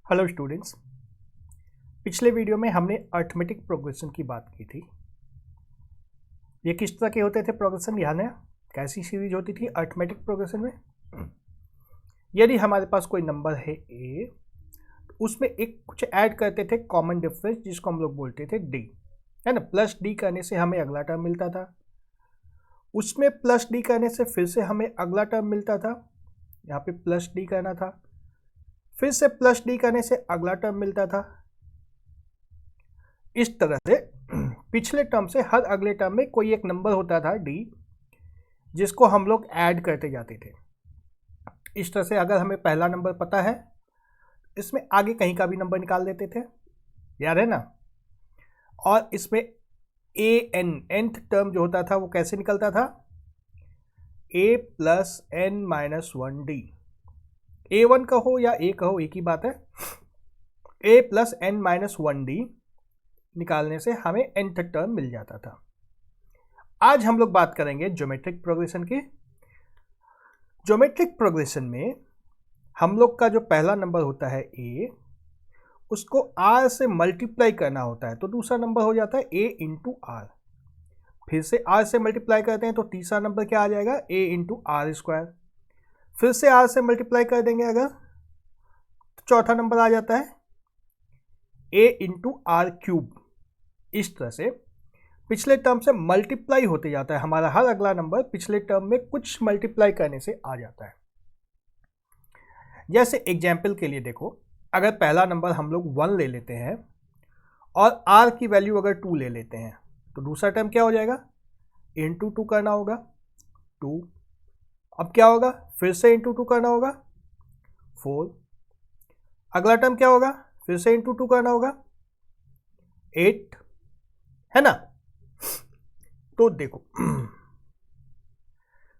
Hello students. पिछले video में हमने अर्थमेटिक प्रोग्रेशन की बात की थी। ये किस तरह के होते थे प्रोग्रेशन, ध्यान है? कैसी सीरीज होती थी अर्थमेटिक प्रोग्रेशन में? यदि हमारे पास कोई नंबर है ए, उसमें एक कुछ ऐड करते थे कॉमन डिफरेंस, जिसको हम लोग बोलते थे डी, है ना। प्लस डी करने से हमें अगला टर्म मिलता था, उसमें प्लस डी करने से फिर से हमें अगला टर्म मिलता था। यहाँ पे प्लस डी करना था, फिर से प्लस डी करने से अगला टर्म मिलता था। इस तरह से पिछले टर्म से हर अगले टर्म में कोई एक नंबर होता था डी, जिसको हम लोग ऐड करते जाते थे। इस तरह से अगर हमें पहला नंबर पता है, इसमें आगे कहीं का भी नंबर निकाल देते थे, याद है ना। और इसमें ए एन nth टर्म जो होता था वो कैसे निकलता था? A plus N minus one D. A one कहो या ए कहो एक ही बात है। A plus N minus one D निकालने से हमें nth टर्म मिल जाता था। आज हम लोग बात करेंगे ज्योमेट्रिक प्रोग्रेशन की। ज्योमेट्रिक प्रोग्रेशन में हम लोग का जो पहला नंबर होता है ए, उसको आर से मल्टीप्लाई करना होता है, तो दूसरा नंबर हो जाता है ए इंटू आर। फिर से आर से मल्टीप्लाई करते हैं तो तीसरा नंबर क्या आ जाएगा? ए इंटू आर स्क्वायर। फिर से आर से मल्टीप्लाई कर देंगे अगर, तो चौथा नंबर आ जाता है ए इंटू आर क्यूब। इस तरह से पिछले टर्म से मल्टीप्लाई होते जाता है हमारा हर अगला नंबर, पिछले टर्म में कुछ मल्टीप्लाई करने से आ जाता है। जैसे एग्जाम्पल के लिए देखो, अगर पहला नंबर हम लोग 1 ले लेते हैं और r की वैल्यू अगर 2 ले लेते हैं, तो दूसरा टर्म क्या हो जाएगा? इंटू 2 करना होगा, 2। अब क्या होगा? फिर से इंटू 2 करना होगा, 4। अगला टर्म क्या होगा? फिर से इंटू 2 करना होगा, 8, है ना। तो देखो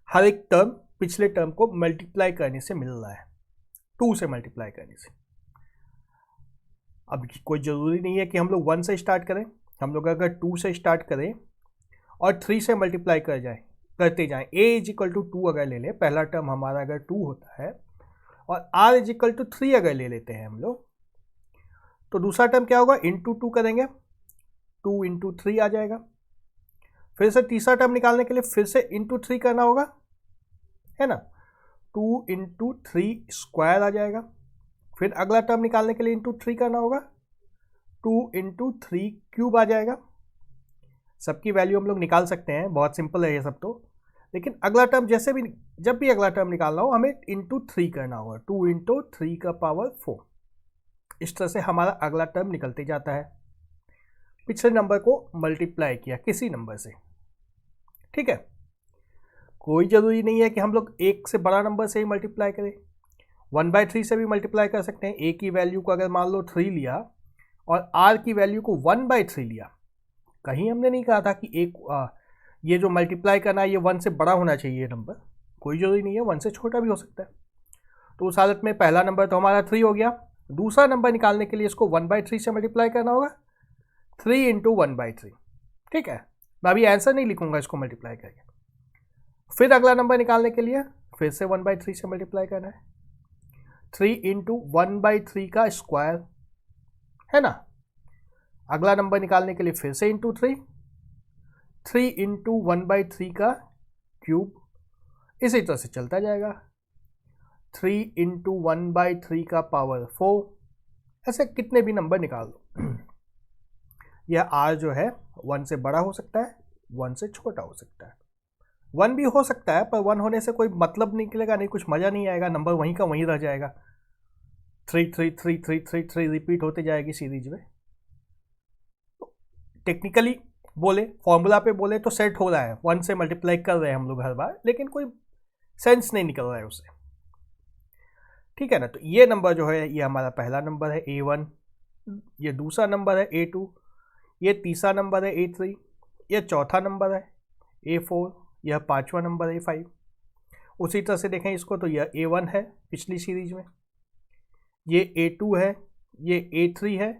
हर एक टर्म पिछले टर्म को मल्टीप्लाई करने से मिल रहा है, 2 से मल्टीप्लाई करने से। अब कोई ज़रूरी नहीं है कि हम लोग 1 से स्टार्ट करें। हम लोग अगर 2 से स्टार्ट करें और 3 से मल्टीप्लाई करते जाएं, a इज इक्वल टू 2 अगर ले लें, पहला टर्म हमारा अगर 2 होता है, और r इज इक्वल टू 3 अगर ले लेते हैं हम लोग, तो दूसरा टर्म क्या होगा? इंटू 2 करेंगे, 2 इंटू 3 आ जाएगा। फिर से तीसरा टर्म निकालने के लिए फिर से इंटू 3 करना होगा, है ना। 2 इंटू 3 स्क्वायर आ जाएगा। फिर अगला टर्म निकालने के लिए इंटू 3 करना होगा, 2 इंटू 3 क्यूब आ जाएगा। सबकी वैल्यू हम लोग निकाल सकते हैं, बहुत सिंपल है ये सब तो। लेकिन अगला टर्म जब भी अगला टर्म निकालना हो, हमें इंटू 3 करना होगा, 2 इंटू 3 का पावर 4। इस तरह से हमारा अगला टर्म निकलते जाता है, पिछले नंबर को मल्टीप्लाई किया किसी नंबर से, ठीक है। कोई ज़रूरी नहीं है कि हम लोग एक से बड़ा नंबर से ही मल्टीप्लाई करें, 1/3 से भी मल्टीप्लाई कर सकते हैं। ए की वैल्यू को अगर मान लो 3 लिया और आर की वैल्यू को 1/3 लिया, कहीं हमने नहीं कहा था कि ये जो मल्टीप्लाई करना है ये 1 से बड़ा होना चाहिए ये नंबर, कोई ज़रूरी नहीं है, 1 से छोटा भी हो सकता है। तो उस हालत में पहला नंबर तो हमारा 3 हो गया। दूसरा नंबर निकालने के लिए इसको 1/3 से मल्टीप्लाई करना होगा, 3 इंटू 1/3, ठीक है। मैं अभी आंसर नहीं लिखूंगा इसको मल्टीप्लाई करके। फिर अगला नंबर निकालने के लिए फिर से 1/3 से मल्टीप्लाई करना है, 3 इंटू 1/3 का स्क्वायर, है ना। अगला नंबर निकालने के लिए फिर से इंटू 3, 3 इंटू 1/3 का क्यूब। इसी तरह से चलता जाएगा, 3 इंटू 1/3 का पावर 4। ऐसे कितने भी नंबर निकाल दो। यह आर जो है 1 से बड़ा हो सकता है, 1 से छोटा हो सकता है। 1 भी हो सकता है, पर 1 होने से कोई मतलब निकलेगा नहीं, कुछ मज़ा नहीं आएगा, नंबर वहीं का वहीं रह जाएगा। 3 3 3 3 3 3 रिपीट होते जाएगी सीरीज में। टेक्निकली बोले, फॉर्मूला पे बोले तो सेट हो रहा है, 1 से मल्टीप्लाई कर रहे हैं हम लोग हर बार, लेकिन कोई सेंस नहीं निकल रहा है उससे, ठीक है ना। तो ये नंबर जो है ये हमारा पहला नंबर है A1, ये दूसरा नंबर है A2, ये तीसरा नंबर है A3, ये चौथा नंबर है A4, यह पांचवा नंबर है A5। उसी तरह से देखें इसको तो यह A1 है पिछली सीरीज में, ये A2 है, ये A3 है,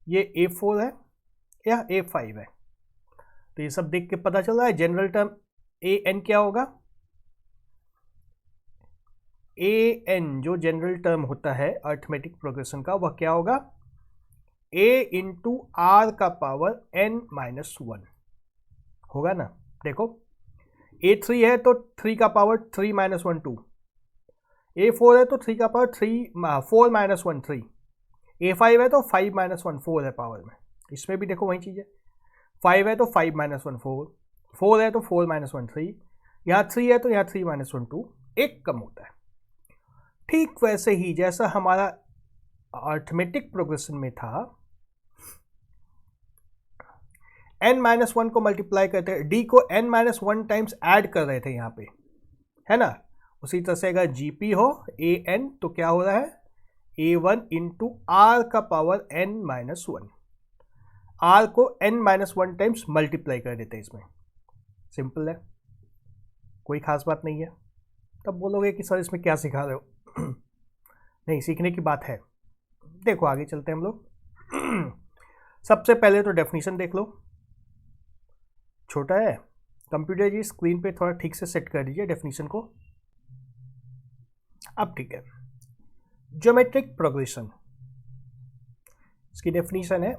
ये A4 है, यह A5 है। तो ये सब देख के पता चल रहा है जनरल टर्म AN क्या होगा? ए एन जो जनरल टर्म होता है अर्थमेटिक प्रोग्रेशन का, वह क्या होगा, a इंटू आर का पावर n-1 होगा ना। देखो A3 है तो 3 का पावर 3-1 2, A4 है तो 3 का पावर 4-1 3, A5 है तो 5-1 4 है पावर में। इसमें भी देखो वही चीज़ है, 5 है तो 5-1 4, 4 है तो 4-1 3, यहाँ 3 है तो यहाँ 3-1 2, एक कम होता है। ठीक वैसे ही जैसा हमारा अर्थमेटिक प्रोग्रेशन में था, n-1 को मल्टीप्लाई करते हैं, d को n-1 टाइम्स ऐड कर रहे थे यहाँ पे, है ना। उसी तरह से अगर gp हो an तो क्या हो रहा है, a1 इंटू आर का पावर n-1, r को n-1 टाइम्स मल्टीप्लाई कर देते हैं इसमें। सिंपल है, कोई खास बात नहीं है। तब बोलोगे कि सर इसमें क्या सिखा रहे हो नहीं, सीखने की बात है। देखो आगे चलते हैं हम लोग सबसे पहले तो डेफिनेशन देख लो, छोटा है। कंप्यूटर जी स्क्रीन पे थोड़ा ठीक से सेट कर दीजिए डेफिनेशन को। अब ठीक है, ज्योमेट्रिक प्रोग्रेशन, इसकी डेफिनेशन है,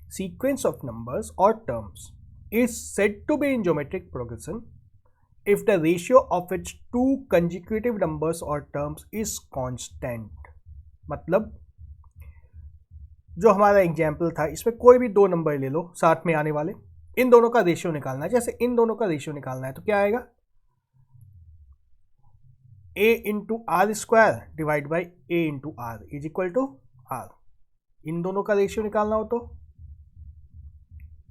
सीक्वेंस ऑफ नंबर्स और terms is said to be in geometric progression if the ratio of its two consecutive numbers or terms is constant। मतलब जो हमारा एग्जाम्पल था, इसमें कोई भी दो नंबर ले लो साथ में आने वाले, इन दोनों का रेशियो निकालना है। जैसे इन दोनों का रेशियो निकालना है तो क्या आएगा, a into R square divide by a into R is equal to R. इन दोनों का रेशियो निकालना हो तो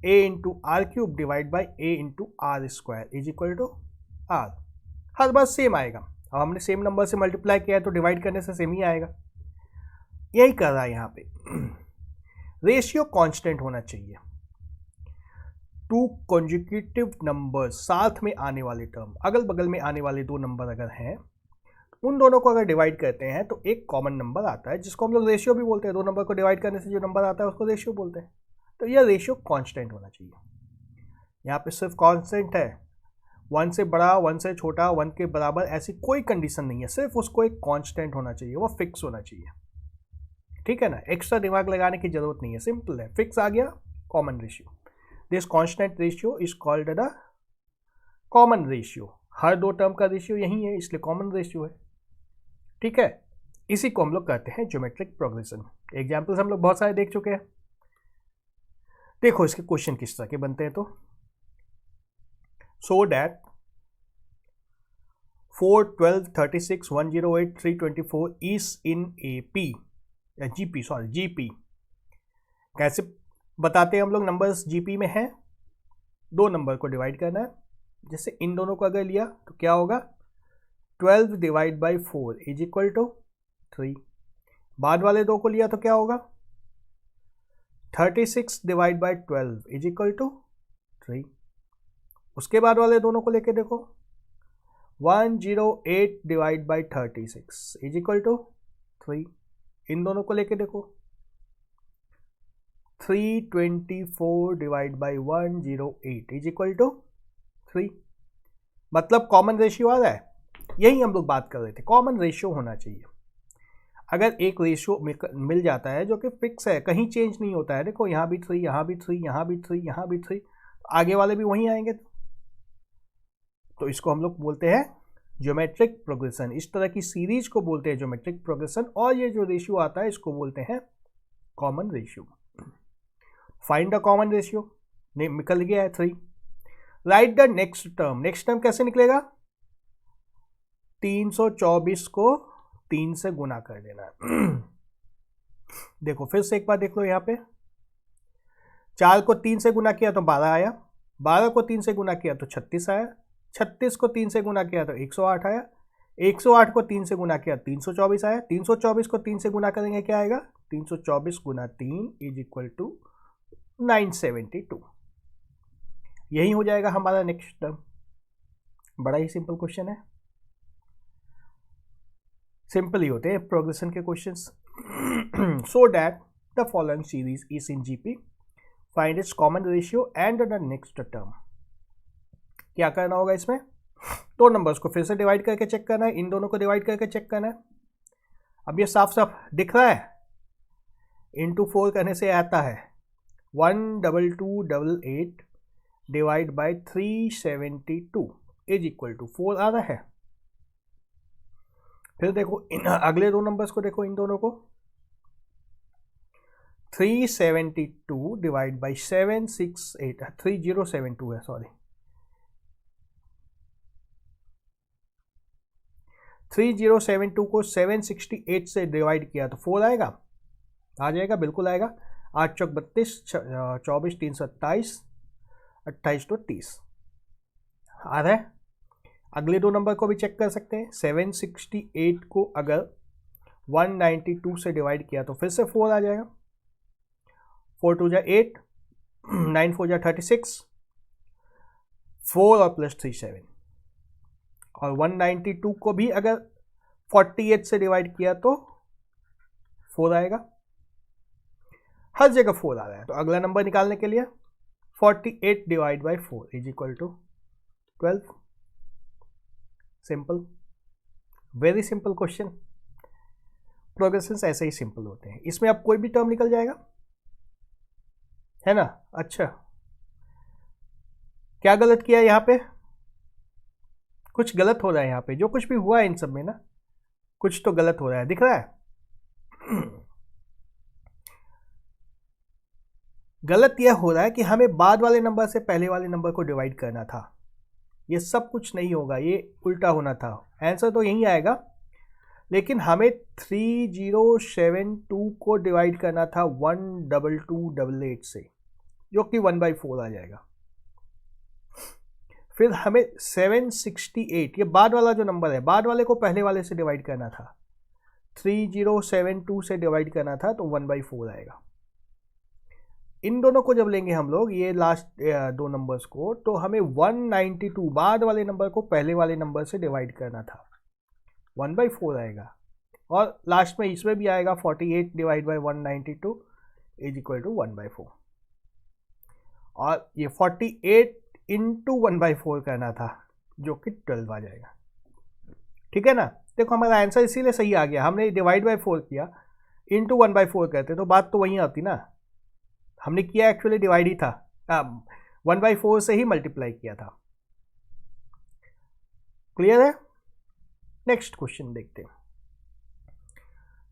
a into R cube divide by a into R square is equal to R. हर बार सेम आएगा। अब हमने सेम नंबर से मल्टीप्लाई किया है तो डिवाइड करने से सेम ही आएगा। यही कर रहा है यहाँ पे। रेशियो कांस्टेंट होना चाहिए। टू कॉन्जिक्यूटिव नंबर, साथ में आने वाले टर्म, अगल बगल में आने वाले दो नंबर अगर हैं, उन दोनों को अगर डिवाइड करते हैं तो एक कॉमन नंबर आता है जिसको हम लोग रेशियो भी बोलते हैं। दो नंबर को डिवाइड करने से जो नंबर आता है उसको रेशियो बोलते हैं। तो यह रेशियो कांस्टेंट होना चाहिए। यहाँ पे सिर्फ कांस्टेंट है, 1 से बड़ा, 1 से छोटा, 1 के बराबर, ऐसी कोई कंडीशन नहीं है। सिर्फ उसको एक कांस्टेंट होना चाहिए, वो फिक्स होना चाहिए। ठीक है ना, एक्स्ट्रा दिमाग लगाने की जरूरत नहीं है, सिंपल है। फिक्स आ गया, common ratio. This constant ratio is called the common ratio. हर दो टर्म का रेशियो यही है, इसलिए कॉमन रेशियो है। ठीक है, इसी को हम लोग कहते हैं ज्योमेट्रिक प्रोग्रेशन। एग्जाम्पल्स हम लोग बहुत सारे देख चुके हैं। देखो इसके क्वेश्चन किस तरह के बनते हैं। तो so that 4, 12, 36, 108, 324 is in AP या GP, सॉरी GP। कैसे बताते हैं हम लोग, नंबर्स GP में हैं, दो नंबर को डिवाइड करना है। जैसे इन दोनों को अगर लिया तो क्या होगा, 12 divide by 4 is equal to 3। बाद वाले दो को लिया तो क्या होगा, 36 divide by 12 is equal to 3। उसके बाद वाले दोनों को लेके देखो, 108 divide by 36 is equal to 3। इन दोनों को लेके देखो, 324 divide by 108 is equal to 3। मतलब कॉमन रेशियो आ रहा है। यही हम लोग बात कर रहे थे, कॉमन रेशियो होना चाहिए। अगर एक रेशियो मिल जाता है जो कि फिक्स है, कहीं चेंज नहीं होता है, देखो यहाँ भी 3, यहाँ भी 3, यहाँ भी 3, यहाँ भी 3, आगे वाले भी वहीं आएंगे, तो इसको हम लोग बोलते हैं ज्योमेट्रिक प्रोग्रेशन। इस तरह की सीरीज को बोलते हैं ज्योमेट्रिक प्रोग्रेशन। और ये जो रेशियो आता है इसको बोलते हैं common ratio. Find the common ratio, निकल गया है 3। Right the next term. Next term कैसे निकलेगा, 324 को 3 से गुना कर देना है। देखो फिर से एक बार देख लो, यहाँ पे 4 को 3 से गुना किया तो 12 आया, 12 को 3 से गुना किया तो 36 आया, 36 को 3 से गुना किया तो 108 आया, 108 को 3 से गुना किया 324 आया, 324 को 3 से गुना करेंगे क्या आएगा, 324 गुना 3 इज इक्वल टू 972। यही हो जाएगा हमारा नेक्स्ट टर्म। बड़ा ही सिंपल क्वेश्चन है, सिंपल ही होते हैं प्रोग्रेशन के questions. So that the following series is in GP, find its common ratio and the next term. क्या करना होगा इसमें, दो नंबर्स को फिर से डिवाइड करके चेक करना है, इन दोनों को डिवाइड करके चेक करना है। अब ये साफ साफ दिख रहा है, इंटू 4 करने से आता है 12288 divide by 372 is equal to 4 आ रहा है। फिर देखो इन अगले दो नंबर्स को देखो, इन दोनों को 372 डिवाइड बाई 768 3072 है, सॉरी 3072 को 768 से डिवाइड किया तो 4 आएगा, आ जाएगा, बिल्कुल आएगा। 8 चौक 32, 24 327, 28 तो 30 आ रहा है। अगले दो नंबर को भी चेक कर सकते हैं। 768 को अगर 192 से डिवाइड किया तो फिर से 4 आ जाएगा। 4 2 जा 8, 9 4 जा 36, 4 और प्लस 3 7। और 192 को भी अगर 48 से डिवाइड किया तो 4 आएगा। हर जगह 4 आ रहा है। तो अगला नंबर निकालने के लिए 48 divide by 4 is equal to 12। Simple, very simple question. Progressions ऐसे ही सिंपल होते हैं। इसमें अब कोई भी टर्म निकल जाएगा, है ना। अच्छा, क्या गलत किया यहाँ पे? कुछ गलत हो रहा है यहाँ पे। जो कुछ भी हुआ है इन सब में ना, कुछ तो गलत हो रहा है, दिख रहा है। गलत यह हो रहा है कि हमें बाद वाले नंबर से पहले वाले नंबर को डिवाइड करना था। ये सब कुछ नहीं होगा, ये उल्टा होना था। आंसर तो यही आएगा, लेकिन हमें 3072 को डिवाइड करना था 12288 से, जो कि 1/4 आ जाएगा। फिर हमें 768, ये बाद वाला जो नंबर है, बाद वाले को पहले वाले से डिवाइड करना था। 3072 से डिवाइड करना था तो 1/4 आएगा। इन दोनों को जब लेंगे हम लोग, ये लास्ट दो नंबर्स को, तो हमें 192 बाद वाले नंबर को पहले वाले नंबर से डिवाइड करना था, 1/4 आएगा। और लास्ट में इसमें भी आएगा 48 divide by 192 is equal to 1/4। और ये 48 इंटू 1/4 करना था, जो कि 12 आ जाएगा। ठीक है ना। देखो हमारा आंसर इसीलिए सही आ गया, हमने डिवाइड बाई 4 किया, इंटू 1/4 करते तो बात तो वहीं आती ना। हमने किया एक्चुअली डिवाइड ही था, 1/4 से ही मल्टीप्लाई किया था। क्लियर है। नेक्स्ट क्वेश्चन देखते हैं।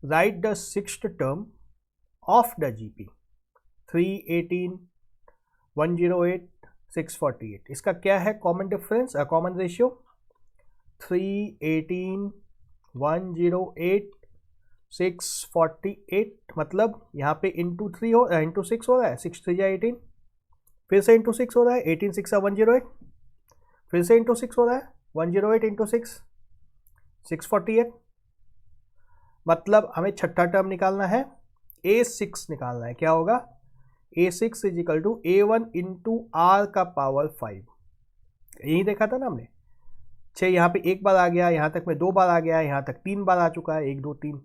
Right the sixth term of the GP 318, 108, 648। इसका क्या है कॉमन डिफरेंस, कॉमन रेशियो? 318, 108, 648। मतलब यहाँ पे इंटू 3 हो, इंटू 6 हो रहा है, 6 3 18, फिर से इंटू 6 हो रहा है, 18 6 108, फिर से इंटू 6 हो रहा है, 108 इंटू 6 648। मतलब हमें छठा टर्म निकालना है, A6 निकालना है। क्या होगा? A6 is equal to A1 into R का पावर 5। यही देखा था ना हमने। 6 यहाँ पे एक बार आ गया, यहाँ तक में 2 बार आ गया, यहाँ तक 3 बार आ चुका है, 1 2 3।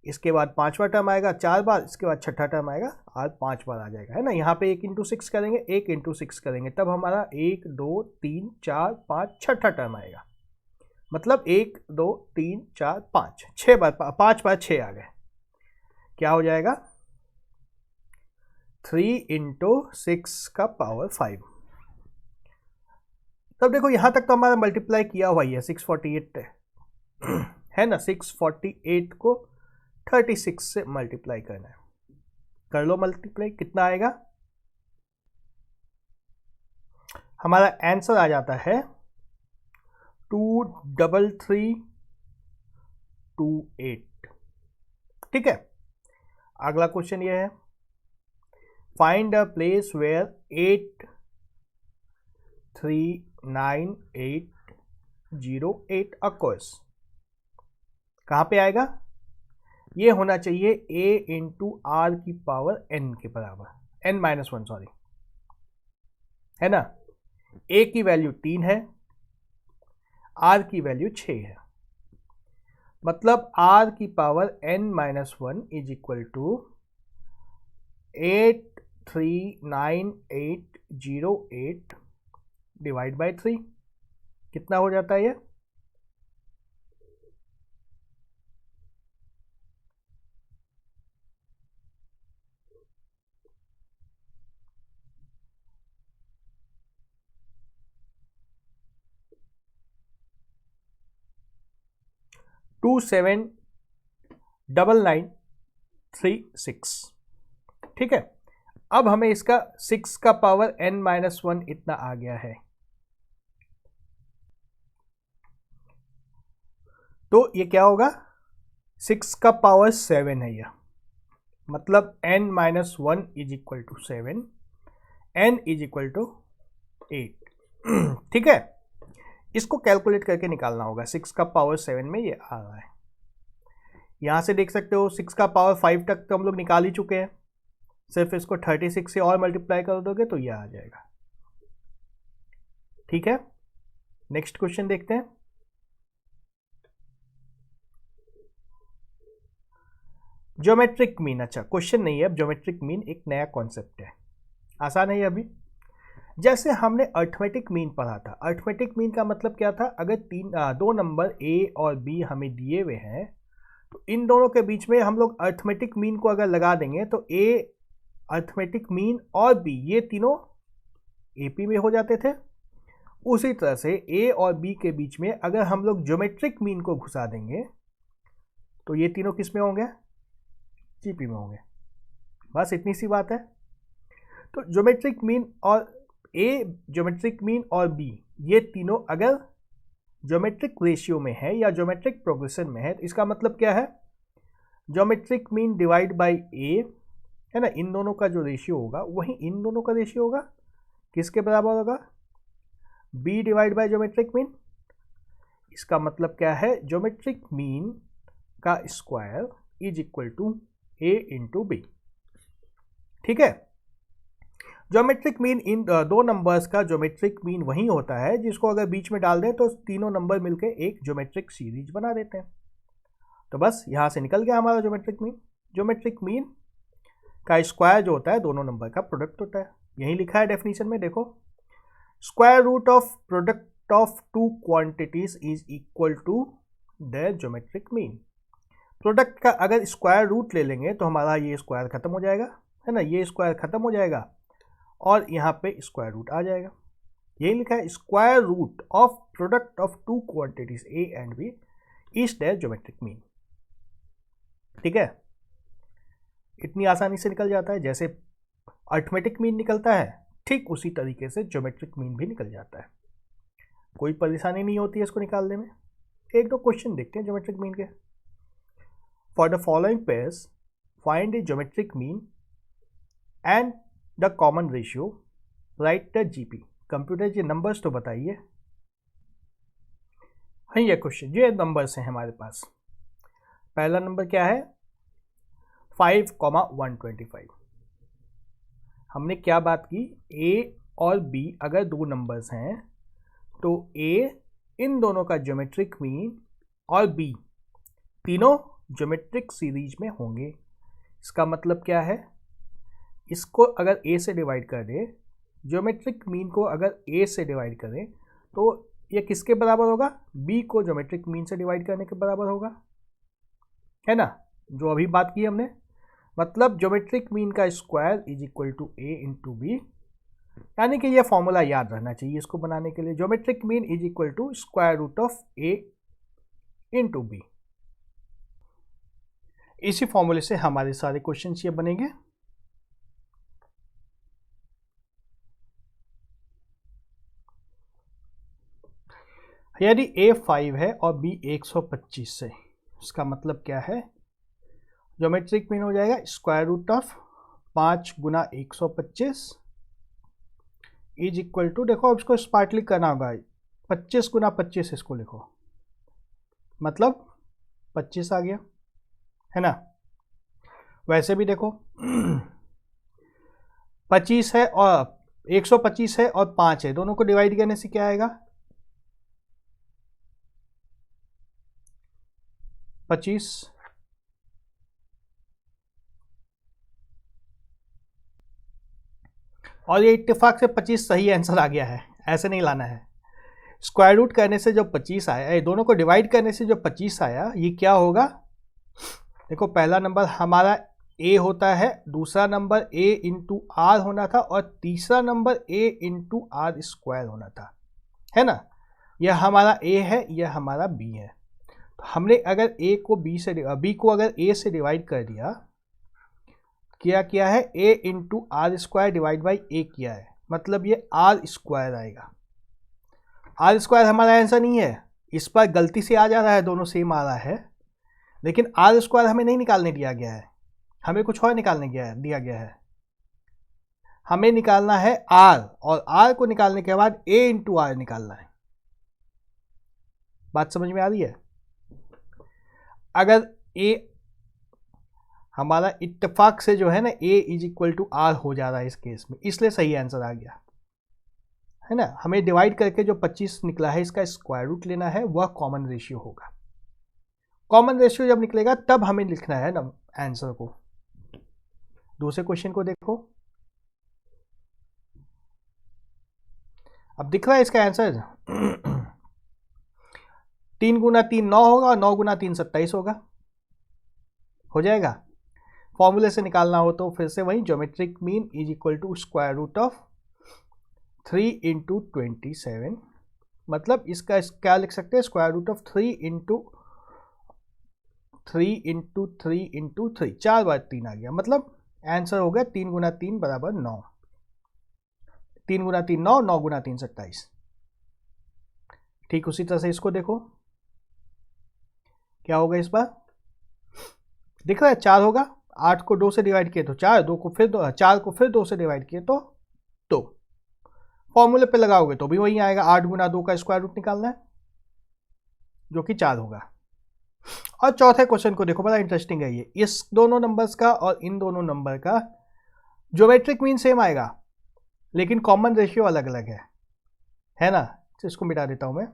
इसके बाद 5वां टर्म आएगा 4 बार, इसके बाद छठा टर्म आएगा और 5 बार आ जाएगा, है ना। यहाँ पे 1 इंटू 6 करेंगे, 1 इंटू 6 करेंगे, तब हमारा 1 2 3 4 5 छठा टर्म आएगा। मतलब 1 2 3 4 5 6 बार, 5 बार 6 आ गए। क्या हो जाएगा? 3 इंटू 6 का पावर 5। तब देखो यहाँ तक तो हमारा मल्टीप्लाई किया हुआ ही है, 648 है ना। 648 को 36 से मल्टीप्लाई करना है। कर लो मल्टीप्लाई, कितना आएगा? हमारा आंसर आ जाता है 23328। ठीक है। अगला क्वेश्चन ये है, find a place where 83908 occurs। कहाँ पे आएगा? ये होना चाहिए a इंटू आर की पावर n के बराबर, n-1 सॉरी, है ना। a की वैल्यू 3 है, r की वैल्यू 6 है। मतलब r की power n-1 is equal to 83908 divide by 3। कितना हो जाता है ये? टू 79936। ठीक है, अब हमें इसका 6 का पावर n-1 इतना आ गया है, तो ये क्या होगा? 6 का पावर 7 है यह, मतलब n-1 is equal to 7, n is equal to 8। ठीक है, इसको कैलकुलेट करके निकालना होगा। 6 का पावर 7 में ये आ रहा है, यहां से देख सकते हो 6 का पावर 5 तक तो हम लोग निकाल ही चुके हैं, सिर्फ इसको 36 से और मल्टीप्लाई कर दोगे तो ये आ जाएगा। ठीक है, नेक्स्ट क्वेश्चन देखते हैं। ज्योमेट्रिक मीन, अच्छा क्वेश्चन नहीं है, अब ज्योमेट्रिक मीन एक नया कॉन्सेप्ट है, आसान है ये अभी। जैसे हमने अर्थमेटिक मीन पढ़ा था, अर्थमेटिक मीन का मतलब क्या था? अगर दो नंबर ए और बी हमें दिए हुए हैं तो इन दोनों के बीच में हम लोग अर्थमेटिक मीन को अगर लगा देंगे तो ए अर्थमेटिक मीन और बी ये तीनों एपी में हो जाते थे। उसी तरह से ए और बी के बीच में अगर हम लोग ज्योमेट्रिक मीन को घुसा देंगे तो ये तीनों किस में होंगे? जीपी में होंगे। बस इतनी सी बात है। तो ज्योमेट्रिक मीन और ए, ज्योमेट्रिक मीन और बी, ये तीनों अगर ज्योमेट्रिक रेशियो में है या ज्योमेट्रिक प्रोग्रेशन में है तो इसका मतलब क्या है? ज्योमेट्रिक मीन डिवाइड बाय ए, है ना, इन दोनों का जो रेशियो होगा वही इन दोनों का रेशियो होगा, किसके बराबर होगा? B divide by geometric mean. इसका मतलब क्या है? ज्योमेट्रिक मीन का square is equal to A into B. ठीक है, ज्योमेट्रिक मीन इन दो नंबर्स का ज्योमेट्रिक मीन वही होता है जिसको अगर बीच में डाल दें तो तीनों नंबर मिलकर एक ज्योमेट्रिक सीरीज बना देते हैं। तो बस यहां से निकल गया हमारा ज्योमेट्रिक मीन। ज्योमेट्रिक मीन का स्क्वायर जो होता है दोनों नंबर का प्रोडक्ट होता है, यही लिखा है डेफिनेशन में, देखो, square root of product of two quantities is equal to the geometric mean. Product का अगर स्क्वायर रूट ले लेंगे तो हमारा ये स्क्वायर खत्म हो जाएगा, है ना, ये स्क्वायर खत्म हो जाएगा और यहाँ पे स्क्वायर रूट आ जाएगा। यही लिखा है, square root of product of two quantities A and B is the geometric mean. ठीक है, इतनी आसानी से निकल जाता है। जैसे अर्थमेटिक मीन निकलता है ठीक उसी तरीके से ज्योमेट्रिक मीन भी निकल जाता है, कोई परेशानी नहीं होती है इसको निकालने में। एक दो क्वेश्चन देखते हैं ज्योमेट्रिक मीन के। For the following pairs find the geometric mean and the common ratio, write the GP. Computer जी नंबर्स तो बताइए। हाँ, ये क्वेश्चन, ये नंबर्स हैं हमारे पास। पहला नंबर क्या है? 5,125। हमने क्या बात की? ए और बी अगर दो नंबर्स हैं तो ए इन दोनों का ज्योमेट्रिक मीन और बी तीनों ज्योमेट्रिक सीरीज में होंगे। इसका मतलब क्या है? इसको अगर ए से डिवाइड कर दे, ज्योमेट्रिक मीन को अगर ए से डिवाइड करें तो ये किसके बराबर होगा? बी को ज्योमेट्रिक मीन से डिवाइड करने के बराबर होगा, है ना, जो अभी बात की हमने। मतलब ज्योमेट्रिक मीन का square is equal to A into B, यानी कि ये फॉर्मूला याद रहना चाहिए इसको बनाने के लिए। Geometric mean is equal to square root of A into B. इसी फॉर्मूले से हमारे सारे क्वेश्चन ये बनेंगे। यदि ए 5 है और बी 125 है, इसका मतलब क्या है? ज्योमेट्रिक मीन हो जाएगा स्क्वायर रूट ऑफ 5 गुना 125 इज इक्वल टू, देखो अब इसको स्पार्टली करना होगा, 25 गुना 25 इसको लिखो, मतलब 25 आ गया, है ना। वैसे भी देखो 25 है और 125 है और 5 है, दोनों को डिवाइड करने से क्या आएगा? 25। और ये इत्तेफाक से 25 सही आंसर आ गया है, ऐसे नहीं लाना है। स्क्वायर रूट करने से जो 25 आया, ये दोनों को डिवाइड करने से जो 25 आया, ये क्या होगा? देखो पहला नंबर हमारा a होता है, दूसरा नंबर a इंटू आर होना था, और तीसरा number a into R square होना था, है ना। यह हमारा a है, यह हमारा b है। तो हमने अगर a को b को अगर a से डिवाइड कर दिया, किया है a into R square divide by a किया है, मतलब ये आर स्क्वायर आएगा। आर स्क्वायर हमारा आंसर नहीं है, इस पर गलती से आ जा रहा है, दोनों सेम आ रहा है, लेकिन आर स्क्वायर हमें नहीं निकालने दिया गया है, हमें कुछ और निकालने दिया गया है। हमें निकालना है आर, और आर को निकालने के बाद a इंटू आर निकालना है। बात समझ में आ रही है? अगर a हमारा इत्तेफाक से जो है ना a is equal to R हो जा रहा है इस केस में, इसलिए सही आंसर आ गया, है ना। हमें डिवाइड करके जो 25 निकला है इसका स्क्वायर रूट लेना है, वह कॉमन रेशियो होगा। कॉमन रेशियो जब निकलेगा तब हमें लिखना है ना आंसर को। दूसरे क्वेश्चन को देखो, अब दिख रहा है इसका आंसर 3 गुना 3 9 होगा, और 9 गुना 3 27 होगा, हो जाएगा। फॉर्मूले से निकालना हो तो फिर से वही, geometric mean is equal to square root of 3 into 27, मतलब इसका क्या लिख सकते हैं, square root of 3 into 3 into 3 into 3, 4 बार 3 आ गया, मतलब आंसर हो गया 3 गुना 3 बराबर 9। 3 गुना 3 9, 9 गुना 3 27। ठीक उसी तरह से इसको देखो क्या होगा इस बार, दिख रहा है 4 होगा, 8 को 2 से डिवाइड किए तो 4, 2 को फिर 2, 4 को फिर 2 से डिवाइड किए तो 2। फॉर्मूले पे लगाओगे तो भी वही आएगा, 8 गुना 2 का स्क्वायर रूट निकालना है जो कि 4 होगा। और चौथे क्वेश्चन को देखो, बड़ा इंटरेस्टिंग है ये, इस दोनों नंबर्स का और इन दोनों नंबर का ज्योमेट्रिक मीन सेम आएगा, लेकिन कॉमन रेशियो अलग अलग है ना। तो इसको मिटा देता हूं मैं।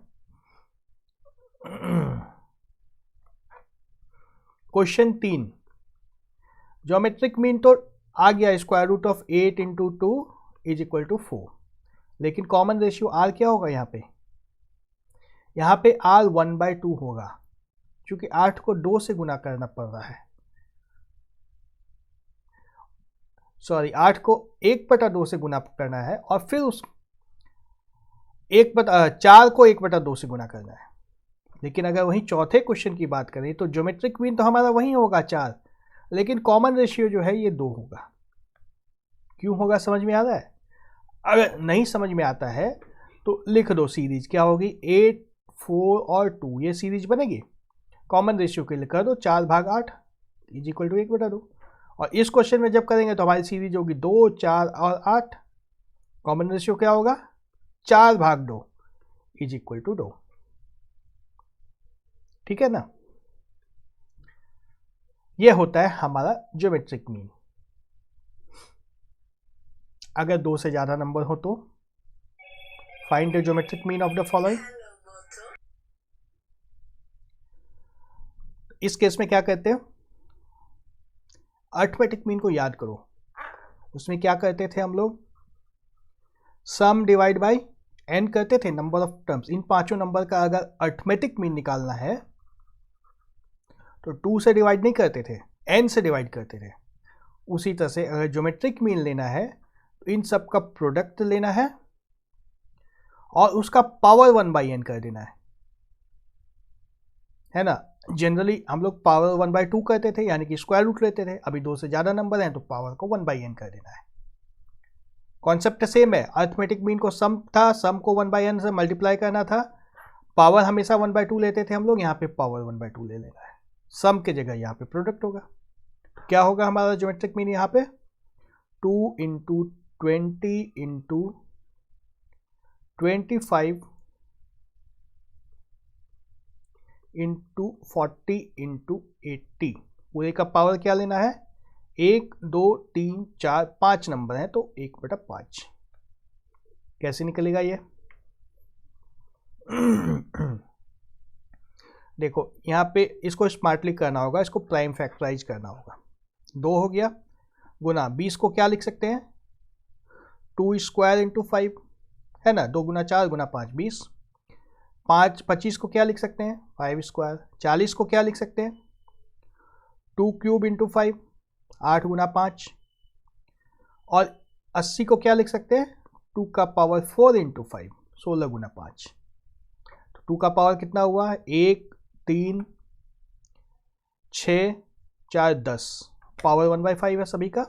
क्वेश्चन 3, ज्योमेट्रिक मीन तो आ गया square root of 8 into 2 is equal to 4, लेकिन कॉमन रेशियो आर क्या होगा यहाँ पे आर 1/2 होगा, क्योंकि 8 को 2 से गुना करना पड़ रहा है, सॉरी 8 को 1/2 से गुना करना है, और फिर उस 4 को 1/2 से गुना करना है। लेकिन अगर वहीं चौथे क्वेश्चन की बात करें तो ज्योमेट्रिक मीन तो हमारा वही होगा 4, लेकिन कॉमन रेशियो जो है ये 2 होगा। क्यों होगा, समझ में आ रहा है? अगर नहीं समझ में आता है तो लिख दो सीरीज, क्या होगी, 8 4 और 2, ये सीरीज बनेगी। कॉमन रेशियो के लिए कर दो 4/8 इज इक्वल टू 1/2, और इस क्वेश्चन में जब करेंगे तो हमारी सीरीज होगी 2 4 और 8, कॉमन रेशियो क्या होगा, 4/2 इज इक्वल टू 2। ठीक है ना, यह होता है हमारा ज्योमेट्रिक मीन। अगर 2 से ज्यादा नंबर हो तो find the geometric mean of the following. इस केस में क्या कहते हैं, अरिथमेटिक मीन को याद करो, उसमें क्या करते थे हम लोग, सम डिवाइड बाय एन करते थे, नंबर ऑफ टर्म्स। इन पांचों नंबर का अगर अरिथमेटिक मीन निकालना है तो 2 से डिवाइड नहीं करते थे, n से डिवाइड करते थे। उसी तरह से अगर ज्योमेट्रिक मीन लेना है तो इन सब का प्रोडक्ट लेना है और उसका पावर 1/n कर देना है ना। जनरली हम लोग पावर 1/2 करते थे, यानी कि स्क्वायर रूट लेते थे। अभी 2 से ज़्यादा नंबर हैं तो पावर को 1/n कर देना है। कॉन्सेप्ट सेम है, अरिथमेटिक मीन को सम था, सम को 1/n से मल्टीप्लाई करना था, पावर हमेशा 1/2 लेते थे हम लोग, यहाँ पे पावर 1/2 ले लेना है, सम के जगह यहाँ पे प्रोडक्ट होगा। क्या होगा हमारा ज्योमेट्रिक मीन यहाँ पे, 2 इंटू 20 इंटू 25 इंटू 40 इंटू 80, पूरे का पावर क्या लेना है, 1 2 3 4 5 नंबर है तो 1/5। कैसे निकलेगा ये देखो यहाँ पे इसको स्मार्टली करना होगा, इसको प्राइम फैक्टराइज करना होगा। 2 हो गया गुना 20 को क्या लिख सकते हैं, 2 स्क्वायर इंटू 5 है ना, 2 गुना 4 गुना 5 20, 25 को क्या लिख सकते हैं 5 स्क्वायर, 40 को क्या लिख सकते हैं 2 क्यूब इंटू 5, 8 गुना 5, और 80 को क्या लिख सकते हैं 2 का पावर 4 इंटू 5, 16 गुना 5। तो 2 का पावर कितना हुआ 1 3 6 4 10, पावर 1/5 है सभी का।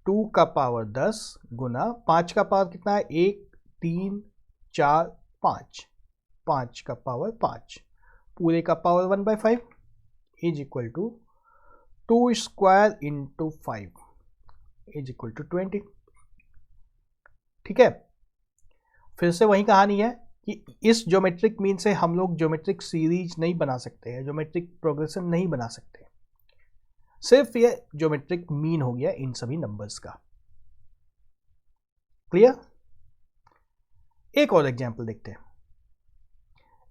2 का पावर 10 गुना 5 का पावर कितना है 1 3 4 5, 5 का पावर 5, पूरे का power 1/5 is equal to 2 square into 5 is equal to 20। ठीक है, फिर से वही कहानी है कि इस ज्योमेट्रिक मीन से हम लोग ज्योमेट्रिक सीरीज नहीं बना सकते हैं, ज्योमेट्रिक प्रोग्रेशन नहीं बना सकते, सिर्फ ये ज्योमेट्रिक मीन हो गया इन सभी नंबर्स का। क्लियर? एक और एग्जांपल देखते हैं।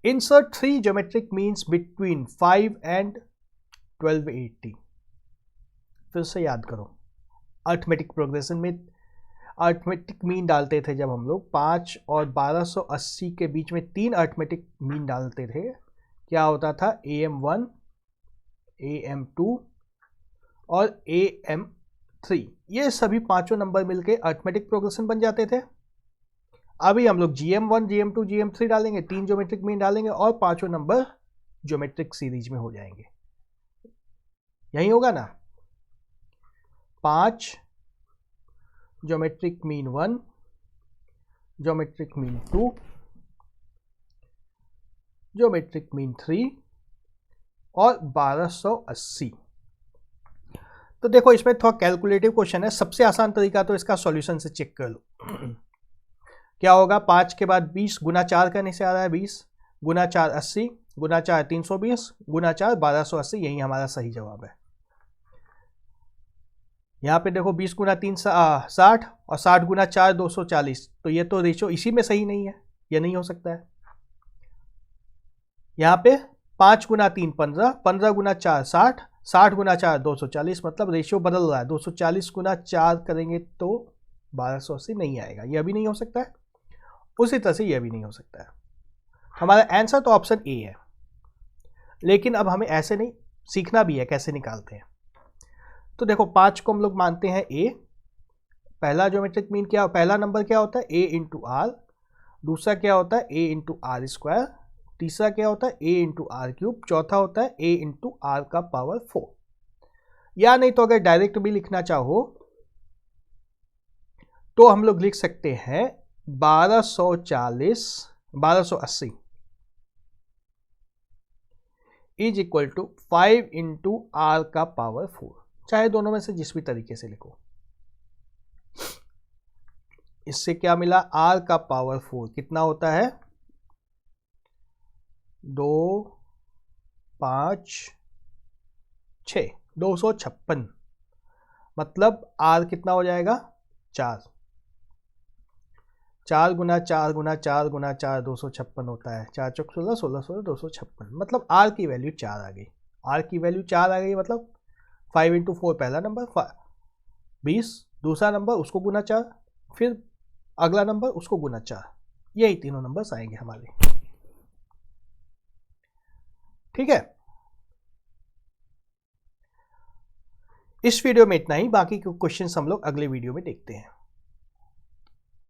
Insert 3 geometric means between 5 and 1280। फिर से याद करो, अर्थमेटिक प्रोग्रेशन में अर्थमेटिक मीन डालते थे जब हम लोग 5 और 1280 के बीच में 3 अर्थमेटिक मीन डालते थे, क्या होता था AM1 AM2 और AM3, ये सभी पांचों नंबर मिलके अर्थमेटिक प्रोग्रेशन बन जाते थे। अभी हम लोग GM1 GM2 GM3 डालेंगे, 3 ज्योमेट्रिक मीन डालेंगे और पांचों नंबर ज्योमेट्रिक सीरीज में हो जाएंगे। यही होगा ना, 5 geometric mean 1, geometric mean 2, geometric mean 3 और 1280। तो देखो इसमें थोड़ा कैलकुलेटिव क्वेश्चन है, सबसे आसान तरीका तो इसका सॉल्यूशन से चेक कर लो। क्या होगा 5 के बाद 20 गुना 4 करने से आ रहा है 20, गुना 4 80, गुना 4 320, गुना 4 1280, यही हमारा सही जवाब है। यहाँ पे देखो 20 गुना 3 60 और 60 गुना 4 240, तो ये तो रेशो इसी में सही नहीं है, ये नहीं हो सकता है। यहाँ पे 5 गुना 3 15, 15 गुना 4 60, 60 गुना 4 240, मतलब रेशियो बदल रहा है, 240 गुना 4 करेंगे तो 1280 नहीं आएगा, यह भी नहीं हो सकता है। उसी तरह से यह भी नहीं हो सकता है। हमारा आंसर तो ऑप्शन ए है, लेकिन अब हमें ऐसे नहीं सीखना भी है कैसे निकालते हैं। तो देखो 5 को हम लोग मानते हैं ए, पहला ज्योमेट्रिक मीन क्या, पहला नंबर क्या होता है a इंटू आर, दूसरा क्या होता है a इंटू आर स्क्वायर, तीसरा क्या होता है a इंटू आर क्यूब, चौथा होता है a इंटू आर का पावर 4। या नहीं तो अगर डायरेक्ट भी लिखना चाहो तो हम लोग लिख सकते हैं 1280 is equal to 5 into R का पावर 4, चाहे दोनों में से जिस भी तरीके से लिखो। इससे क्या मिला, आर का पावर 4 कितना होता है 2 5 6 256, मतलब आर कितना हो जाएगा 4, 4 गुना 4 गुना 4 गुना 4 256 होता है, 4 चौक 16 16 16 256, मतलब आर की वैल्यू 4 आ गई। आर की वैल्यू 4 आ गई, मतलब 5 इंटू 4 पहला नंबर 20, दूसरा नंबर उसको गुना 4, फिर अगला नंबर उसको गुना 4, यही तीनों नंबर्स आएंगे हमारे। ठीक है, इस वीडियो में इतना ही, बाकी के क्वेश्चंस हम लोग अगले वीडियो में देखते हैं।